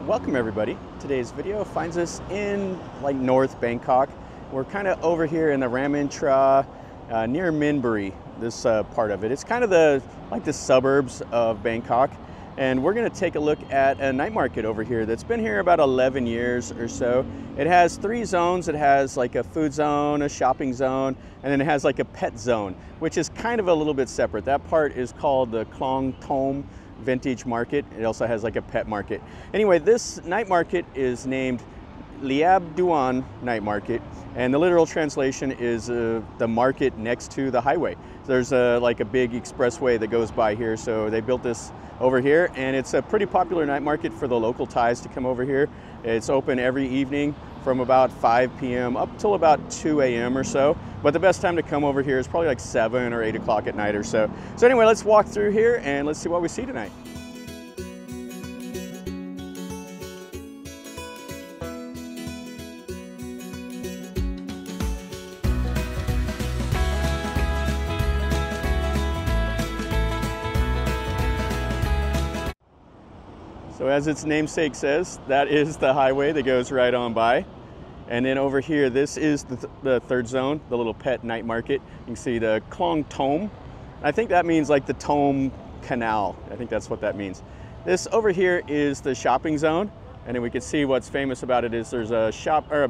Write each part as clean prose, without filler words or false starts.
Welcome everybody. Today's video finds us in like North Bangkok. We're kind of over here in the Ntra near Minburi, this part of it. It's kind of the suburbs of Bangkok, and we're going to take a look at a night market over here that's been here about 11 years or so. It has 3 zones. It has like a food zone, a shopping zone, and then it has like a pet zone, which is kind of a little bit separate. That part is called the Klong Tom Vintage Market. It also has like a pet market. Anyway, this night market is named Liab Duan Night Market, and the literal translation is the market next to the highway. There's like a big expressway that goes by here, so they built this over here, and it's a pretty popular night market for the local Thais to come over here. It's open every evening from about 5 p.m. up till about 2 a.m. or so. But the best time to come over here is probably like 7 or 8 o'clock at night or so. So anyway, let's walk through here and let's see what we see tonight. So as its namesake says, that is the highway that goes right on by. And then over here, this is the third zone, the little pet night market. You can see the Klong Tom. I think that means like the Tom Canal. I think that's what that means. This over here is the shopping zone. And then we can see what's famous about it is there's a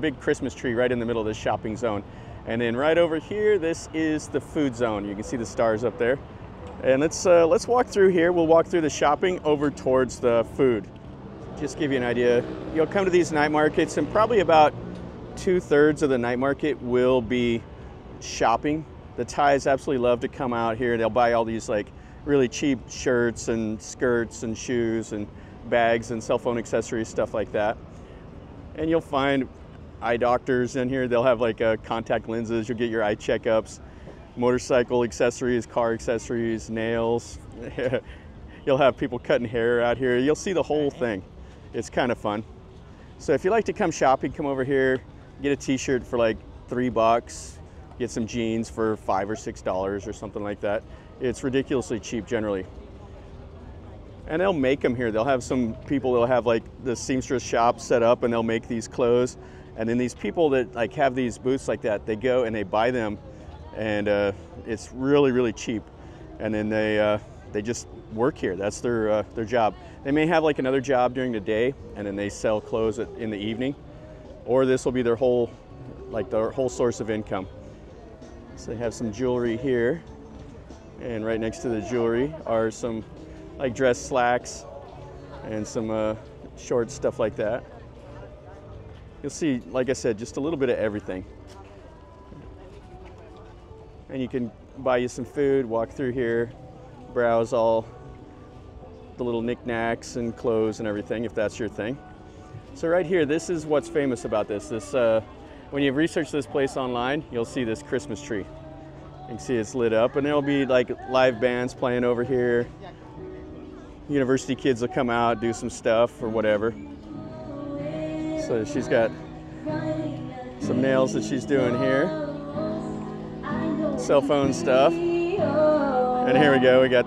big Christmas tree right in the middle of this shopping zone. And then right over here, this is the food zone. You can see the stars up there. And let's walk through here. We'll walk through the shopping over towards the food. Just give you an idea. You'll come to these night markets and probably about 2/3 of the night market will be shopping. The Thais absolutely love to come out here. They'll buy all these like really cheap shirts and skirts and shoes and bags and cell phone accessories, stuff like that. And you'll find eye doctors in here. They'll have like contact lenses. You'll get your eye checkups, motorcycle accessories, car accessories, nails. You'll have people cutting hair out here. You'll see the whole thing. It's kind of fun. So if you like to come shopping, come over here, get a t-shirt for like $3, get some jeans for $5 or $6 or something like that. It's ridiculously cheap generally. And they'll make them here. They'll have some people that'll have like the seamstress shop set up and they'll make these clothes. And then these people that like have these booths like that, they go and they buy them, and it's really, really cheap. And then they just work here. That's their job. They may have like another job during the day, and then they sell clothes in the evening, or this will be their whole source of income. So they have some jewelry here, and right next to the jewelry are some like dress slacks and some shorts, stuff like that. You'll see, like I said, just a little bit of everything. And you can buy you some food, walk through here, browse all the little knickknacks and clothes and everything, if that's your thing. So right here, this is what's famous about this. When you research this place online, you'll see this Christmas tree. You can see it's lit up, and there'll be like live bands playing over here. University kids will come out, do some stuff or whatever. So she's got some nails that she's doing here. Cell phone stuff. And here we go, we got,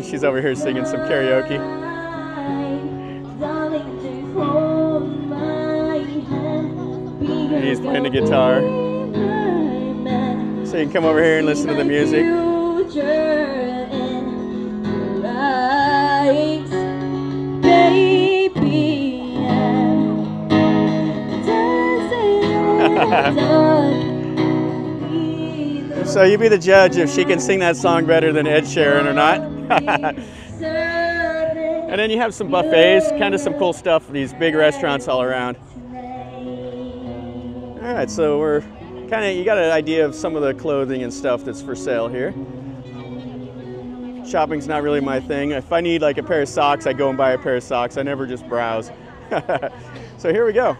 she's over here singing some karaoke. And he's playing the guitar. So you can come over here and listen to the music. So you be the judge if she can sing that song better than Ed Sheeran or not. And then you have some buffets, kind of some cool stuff, these big restaurants all around. All right, so you got an idea of some of the clothing and stuff that's for sale here. Shopping's not really my thing. If I need like a pair of socks, I go and buy a pair of socks. I never just browse. So here we go.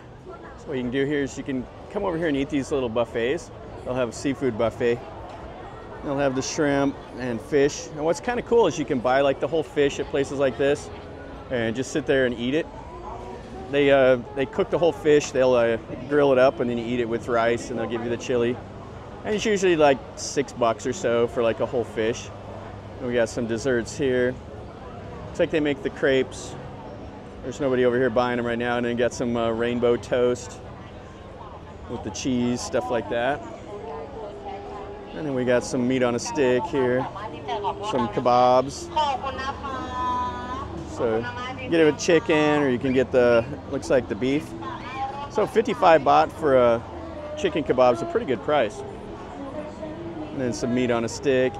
So what you can do here is you can come over here and eat these little buffets. They'll have a seafood buffet. They'll have the shrimp and fish. And what's kind of cool is you can buy like the whole fish at places like this and just sit there and eat it. They cook the whole fish. They'll grill it up, and then you eat it with rice, and they'll give you the chili. And it's usually like $6 or so for like a whole fish. And we got some desserts here. Looks like they make the crepes There's nobody over here buying them right now. And then got some rainbow toast with the cheese, stuff like that. And then we got some meat on a stick here, some kebabs. So you can get it with chicken, or you can get the, looks like the beef. So 55 baht for a chicken kebab is a pretty good price. And then some meat on a stick.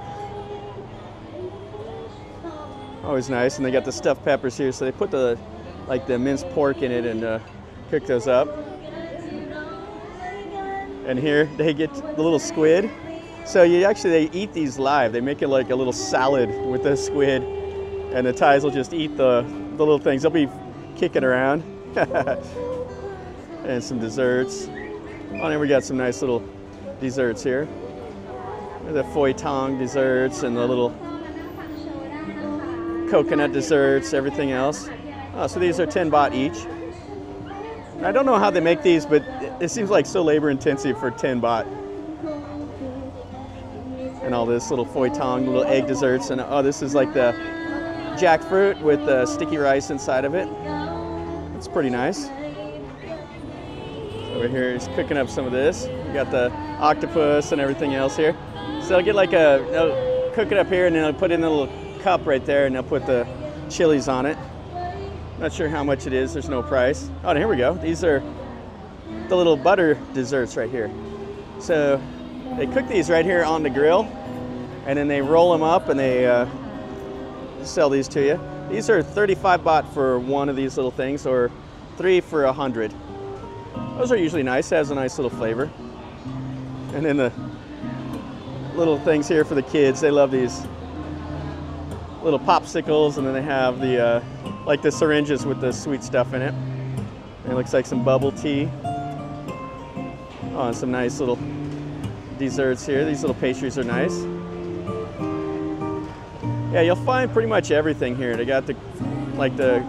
Always nice. And they got the stuffed peppers here, so they put the minced pork in it and cook those up. And here they get the little squid. So they eat these live. They make it like a little salad with the squid, and the Thais will just eat the little things. They'll be kicking around. And some desserts. Oh, and we got some nice little desserts here. The foie tang desserts and the little coconut desserts, everything else. Oh, so these are 10 baht each. I don't know how they make these, but it seems like so labor intensive for 10 baht. And all this little foie tang, little egg desserts, and oh, this is like the jackfruit with the sticky rice inside of it. It's pretty nice. Over here he's cooking up some of this. You got the octopus and everything else here. So they'll get like they'll cook it up here, and then they'll put in a little cup right there, and they'll put the chilies on it. Not sure how much it is, there's no price. Oh, and here we go. These are the little butter desserts right here. So they cook these right here on the grill, and then they roll them up and they sell these to you. These are 35 baht for one of these little things, or 3 for 100. Those are usually nice, has a nice little flavor. And then the little things here for the kids, they love these little popsicles, and then they have the like the syringes with the sweet stuff in it. And it looks like some bubble tea. Oh, and some nice little desserts here. These little pastries are nice. Yeah, you'll find pretty much everything here. They got the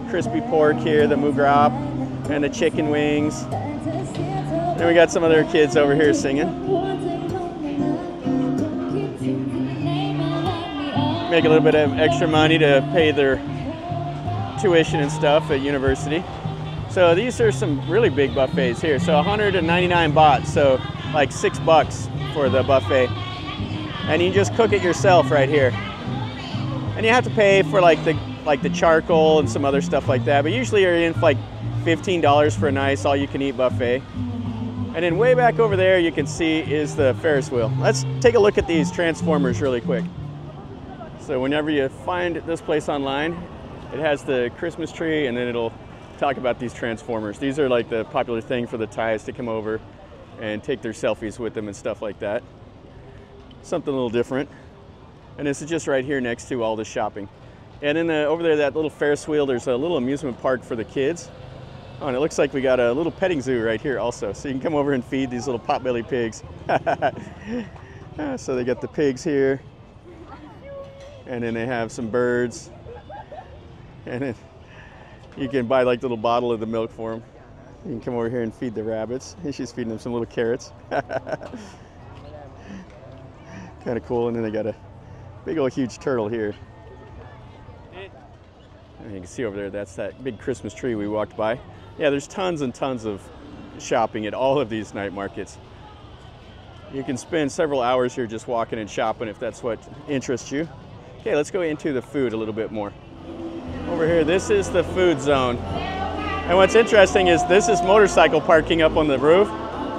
crispy pork here, the mugrab, and the chicken wings. Then we got some other kids over here singing. Make a little bit of extra money to pay their tuition and stuff at university. So these are some really big buffets here. So 199 baht, so like $6 for the buffet. And you can just cook it yourself right here. And you have to pay for like the charcoal and some other stuff like that. But usually you're in for like $15 for a nice all-you-can-eat buffet. And then way back over there you can see is the Ferris wheel. Let's take a look at these transformers really quick. So whenever you find this place online, it has the Christmas tree, and then it'll talk about these transformers. These are like the popular thing for the Thais to come over and take their selfies with them and stuff like that. Something a little different. And this is just right here next to all the shopping. And then over there, that little Ferris wheel, there's a little amusement park for the kids. Oh, and it looks like we got a little petting zoo right here also. So you can come over and feed these little potbelly pigs. So they got the pigs here. And then they have some birds. And then you can buy like a little bottle of the milk for them. You can come over here and feed the rabbits. She's feeding them some little carrots. Kind of cool. And then they got a big old huge turtle here. And you can see over there, that's that big Christmas tree we walked by. Yeah, there's tons and tons of shopping at all of these night markets. You can spend several hours here just walking and shopping if that's what interests you. Okay, let's go into the food a little bit more. Over here, this is the food zone. And what's interesting is this is motorcycle parking up on the roof,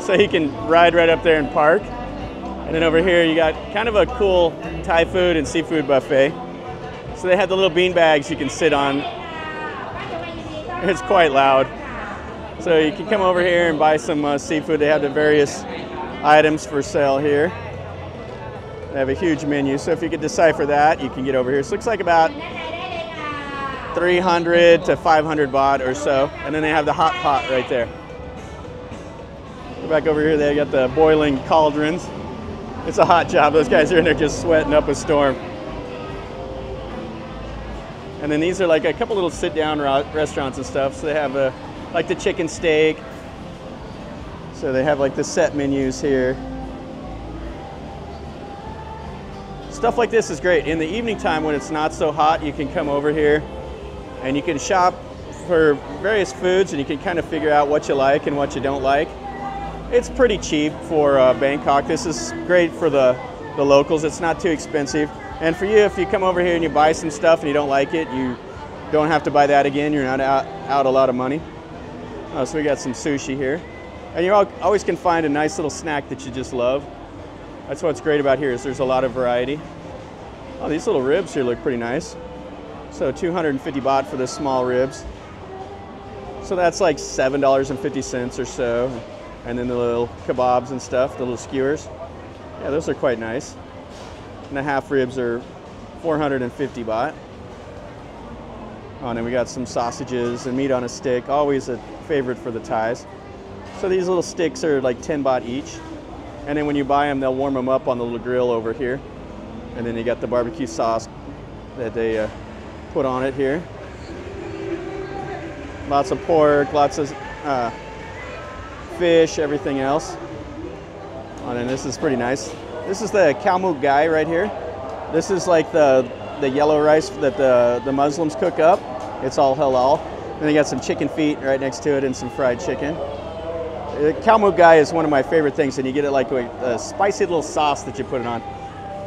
so you can ride right up there and park. And then over here, you got kind of a cool Thai food and seafood buffet. So they have the little bean bags you can sit on. It's quite loud. So you can come over here and buy some seafood. They have the various items for sale here. They have a huge menu, so if you could decipher that, you can get over here. So it looks like about 300 to 500 baht or so. And then they have the hot pot right there. Back over here, they got the boiling cauldrons. It's a hot job. Those guys are in there just sweating up a storm. And then these are like a couple little sit-down restaurants and stuff. So they have like the chicken steak. So they have like the set menus here. Stuff like this is great. In the evening time when it's not so hot, you can come over here and you can shop for various foods, and you can kind of figure out what you like and what you don't like. It's pretty cheap for Bangkok. This is great for the locals. It's not too expensive. And for you, if you come over here and you buy some stuff and you don't like it, you don't have to buy that again. You're not out a lot of money. So we got some sushi here. And you always can find a nice little snack that you just love. That's what's great about here, is there's a lot of variety. Oh, these little ribs here look pretty nice. So 250 baht for the small ribs. So that's like $7.50 or so. And then the little kebabs and stuff, the little skewers. Yeah, those are quite nice. And the half ribs are 450 baht. Oh, and then we got some sausages and meat on a stick, always a favorite for the Thais. So these little sticks are like 10 baht each. And then when you buy them, they'll warm them up on the little grill over here. And then you got the barbecue sauce that they put on it here. Lots of pork, lots of fish, everything else. Oh, and this is pretty nice. This is the kalmuk gai right here. This is like the yellow rice that the Muslims cook up. It's all halal. And they got some chicken feet right next to it and some fried chicken. The kalmuk gai is one of my favorite things, and you get it like with a spicy little sauce that you put it on.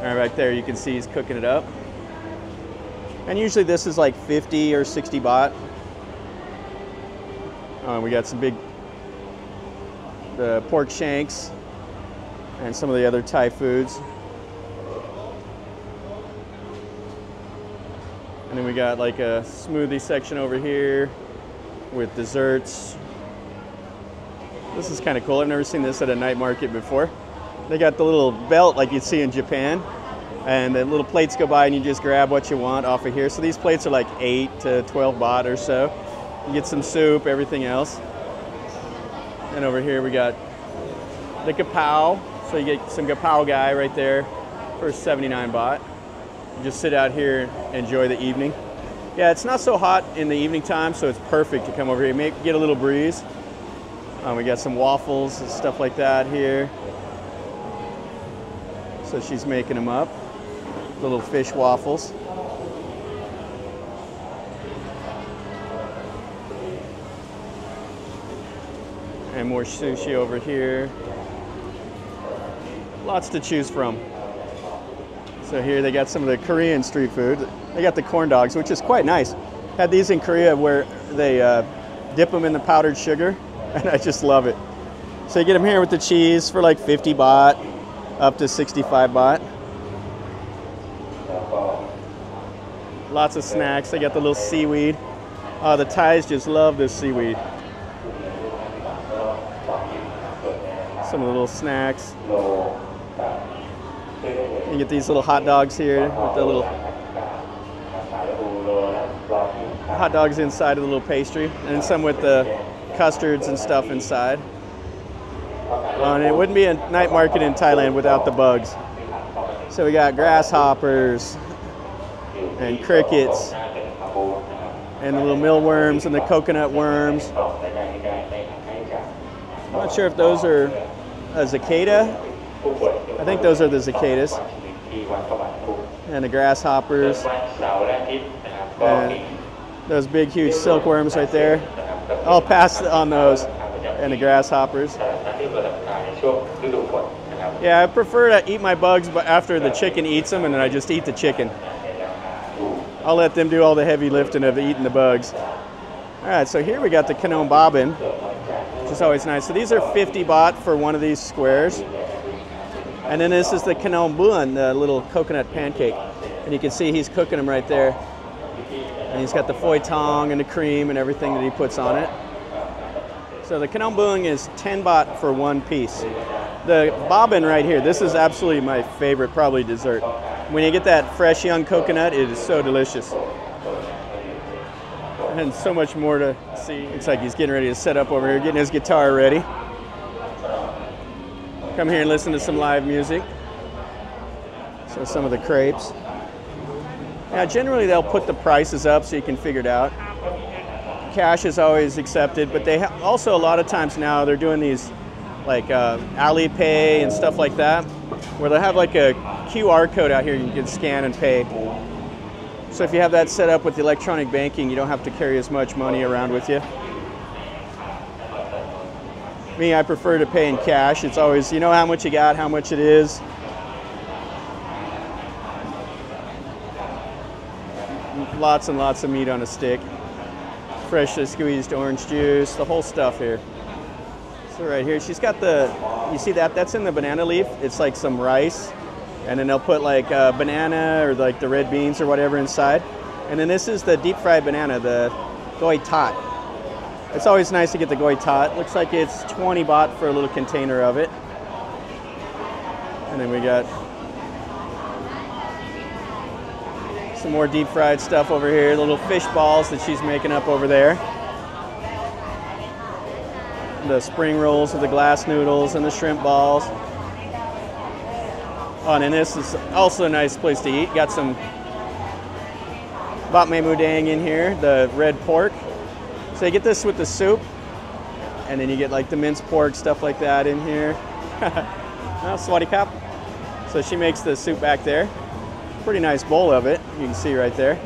Right there, you can see he's cooking it up. And usually this is like 50 or 60 baht. We got some big pork shanks and some of the other Thai foods. And then we got like a smoothie section over here with desserts. This is kind of cool. I've never seen this at a night market before. They got the little belt like you'd see in Japan, and the little plates go by and you just grab what you want off of here. So these plates are like 8 to 12 baht or so. You get some soup, everything else. And over here we got the kapow. So you get some kapow guy right there for 79 baht. You just sit out here and enjoy the evening. Yeah, it's not so hot in the evening time, so it's perfect to come over here. Get a little breeze. We got some waffles and stuff like that here. So she's making them up. Little fish waffles. And more sushi over here. Lots to choose from. So here they got some of the Korean street food. They got the corn dogs, which is quite nice. Had these in Korea where they dip them in the powdered sugar, and I just love it. So you get them here with the cheese for like 50 baht, up to 65 baht. Lots of snacks. They got the little seaweed. The Thais just love this seaweed. Some of the little snacks. You get these little hot dogs here with the little hot dogs inside of the little pastry, and some with the custards and stuff inside. And it wouldn't be a night market in Thailand without the bugs. So we got grasshoppers and crickets and the little mealworms and the coconut worms. I'm not sure if those are a cicada. I think those are the cicadas. And the grasshoppers. And those big, huge silkworms right there. I'll pass on those. And the grasshoppers. Yeah, I prefer to eat my bugs but after the chicken eats them, and then I just eat the chicken. I'll let them do all the heavy lifting of eating the bugs. All right, so here we got the kanon bobbin, which is always nice. So these are 50 baht for one of these squares. And then this is the kanon buan, the little coconut pancake. And you can see he's cooking them right there. And he's got the phoi tong and the cream and everything that he puts on it. So the kanon buan is 10 baht for one piece. The bobbin right here, this is absolutely my favorite, probably dessert. When you get that fresh young coconut, it is so delicious. And so much more to see. Looks like he's getting ready to set up over here, getting his guitar ready. Come here and listen to some live music. So some of the crepes. Now generally they'll put the prices up so you can figure it out. Cash is always accepted, but they also a lot of times now they're doing these like Alipay and stuff like that, where they'll have like a QR code out here you can scan and pay. So if you have that set up with electronic banking, you don't have to carry as much money around with you. Me, I prefer to pay in cash. It's always, you know how much you got, how much it is. Lots and lots of meat on a stick. Freshly squeezed orange juice, the whole stuff here. So right here, she's got the, you see that? That's in the banana leaf. It's like some rice. And then they'll put like banana or like the red beans or whatever inside. And then this is the deep fried banana, the goi tat. It's always nice to get the goi tat. Looks like it's 20 baht for a little container of it. And then we got some more deep fried stuff over here, the little fish balls that she's making up over there. The spring rolls with the glass noodles and the shrimp balls. Oh, and then this is also a nice place to eat. Got some bap mae mu dang in here, the red pork. So you get this with the soup, and then you get like the minced pork, stuff like that in here. Oh, sawasdee krap. So she makes the soup back there. Pretty nice bowl of it, you can see right there.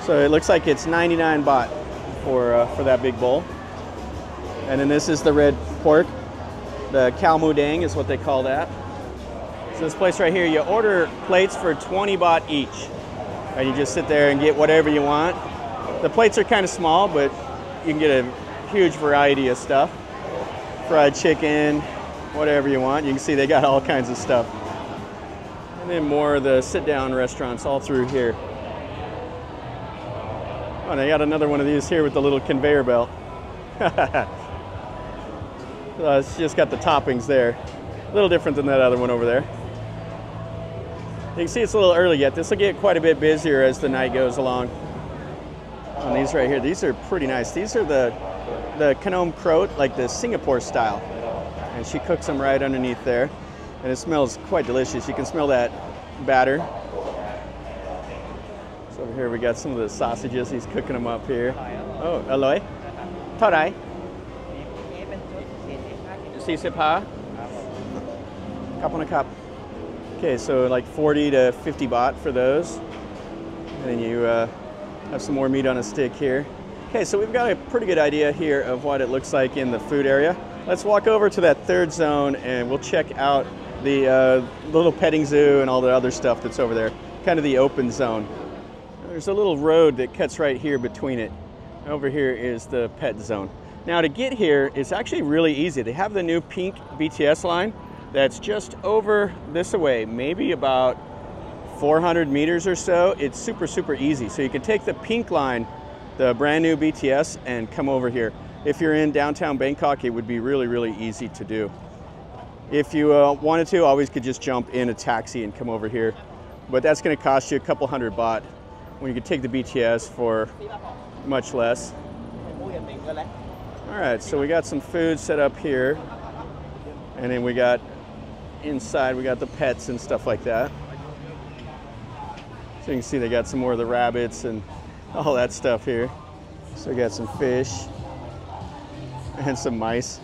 So it looks like it's 99 baht for that big bowl. And then this is the red pork. The khao mu dang is what they call that. So this place right here, you order plates for 20 baht each. And you just sit there and get whatever you want. The plates are kind of small, but you can get a huge variety of stuff. Fried chicken, whatever you want. You can see they got all kinds of stuff. And then more of the sit-down restaurants all through here. Oh, and they got another one of these here with the little conveyor belt. It's just got the toppings there. A little different than that other one over there. You can see it's a little early yet. This will get quite a bit busier as the night goes along. And these right here, these are pretty nice. These are the Khanom Krot, like the Singapore style. And she cooks them right underneath there. And it smells quite delicious. You can smell that batter. So over here we got some of the sausages. He's cooking them up here. Oh, aloi. Todai. 45 cup. Okay, so like 40 to 50 baht for those. And then you have some more meat on a stick here. Okay, so we've got a pretty good idea here of what it looks like in the food area. Let's walk over to that third zone and we'll check out the little petting zoo and all the other stuff that's over there. Kind of the open zone. There's a little road that cuts right here between it. Over here is the pet zone. Now to get here, it's actually really easy. They have the new pink BTS line that's just over this away, maybe about 400 meters or so. It's super, super easy. So you can take the pink line, the brand new BTS, and come over here. If you're in downtown Bangkok, it would be really, really easy to do. If you wanted to, always could just jump in a taxi and come over here. But that's gonna cost you a couple hundred baht when you could take the BTS for much less. All right, so we got some food set up here. And then we got inside, we got the pets and stuff like that. So you can see they got some more of the rabbits and all that stuff here. So we got some fish and some mice.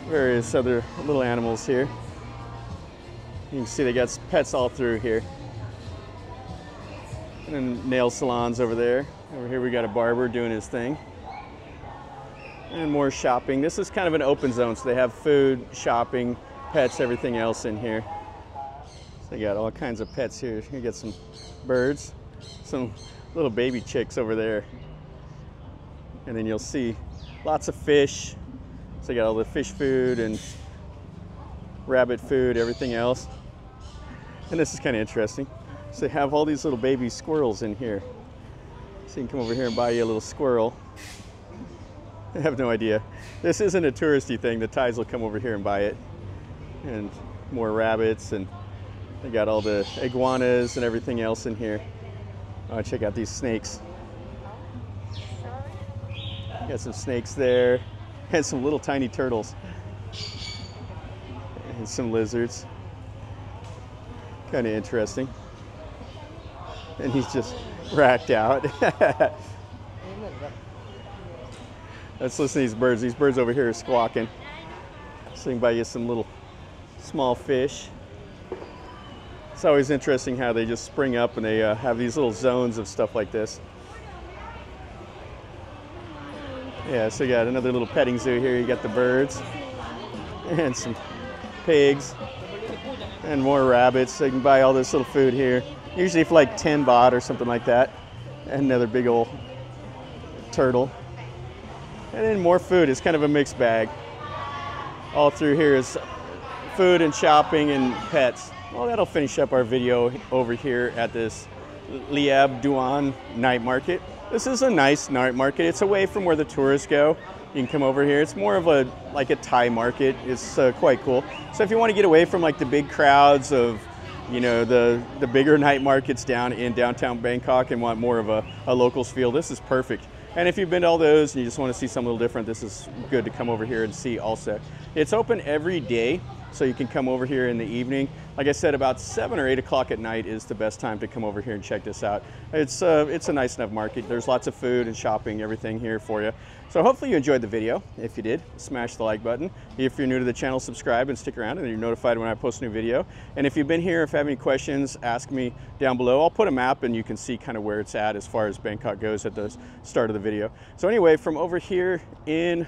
Various other little animals here. You can see they got pets all through here. And then nail salons over there. Over here we got a barber doing his thing. And more shopping. This is kind of an open zone, so they have food, shopping, pets, everything else in here. So they got all kinds of pets here. You get some birds, some little baby chicks over there. And then you'll see lots of fish. So they got all the fish food and rabbit food, everything else. And this is kind of interesting. So they have all these little baby squirrels in here. So you can come over here and buy you a little squirrel. I have no idea. This isn't a touristy thing. The Thais will come over here and buy it. And more rabbits, and they got all the iguanas and everything else in here. Oh, check out these snakes. Got some snakes there, and some little tiny turtles. And some lizards. Kind of interesting. And he's just racked out. Let's listen to these birds. These birds over here are squawking. So you can buy you some little small fish. It's always interesting how they just spring up and they have these little zones of stuff like this. Yeah, so you got another little petting zoo here. You got the birds and some pigs and more rabbits. So you can buy all this little food here, usually for like 10 baht or something like that. And another big old turtle. And then more food. It's kind of a mixed bag. All through here is food and shopping and pets. Well, that'll finish up our video over here at this Liab Duan Night Market. This is a nice night market. It's away from where the tourists go. You can come over here. It's more of a like a Thai market. It's quite cool. So if you want to get away from like the big crowds of, you know, the bigger night markets down in downtown Bangkok and want more of a locals feel, this is perfect. And if you've been to all those and you just want to see something a little different, this is good to come over here and see also. It's open every day, so you can come over here in the evening. Like I said, about 7 or 8 o'clock at night is the best time to come over here and check this out. It's a nice enough market. There's lots of food and shopping, everything here for you. So hopefully you enjoyed the video. If you did, smash the like button. If you're new to the channel, subscribe and stick around and you're notified when I post a new video. And if you've been here, if you have any questions, ask me down below. I'll put a map and you can see kind of where it's at as far as Bangkok goes at the start of the video. So anyway, from over here in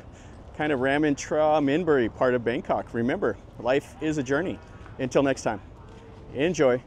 kind of Ramen Tra Minbury part of Bangkok, remember, life is a journey. Until next time, enjoy.